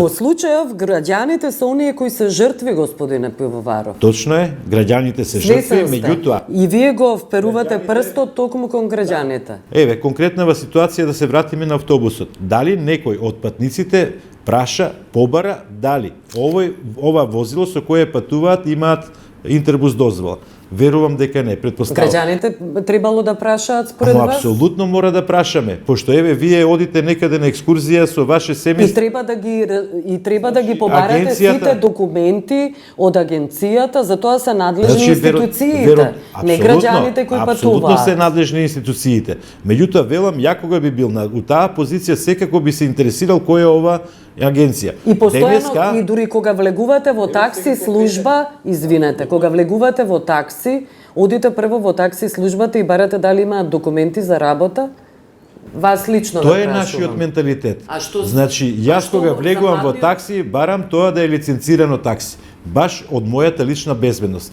Во случајов граѓаните се оние кои се жртви, господине Пивоваров. Точно е, граѓаните се жртви, Свесен сте. меѓутоа И вие го вперувате прстот токму кон граѓаните. еве конкретнава ситуација да се вратиме на автобусот. Дали некој од патниците праша, побара дали ова возило со кое патуваат имаат интербус дозвола? Верувам дека не, претпоставувам. Граѓаните требало да прашаат според Ама вас? апсолутно мора да прашаме, пошто еве вие одите некаде на екскурзија со ваше И семејство. треба да ги побарате агенцијата- сите документи од агенцијата, за тоа се надлежни веро- институциите, не граѓаните кои Апсолутно патуваат. се надлежни институциите. Меѓутоа велам ја кога би бил у таа позиција секако би се интересирал која е ова агенција. И постојано, и дури кога влегувате во такси служба, извинете, кога влегувате во такси, одите прво во такси службата и барате дали имаат документи за работа, вас лично Тоа да е прашувам. нашиот менталитет. А што- Значи, а јас што кога за влегувам во младиот- такси, барам тоа да е лиценцирано такси. Баш од мојата лична безбедност.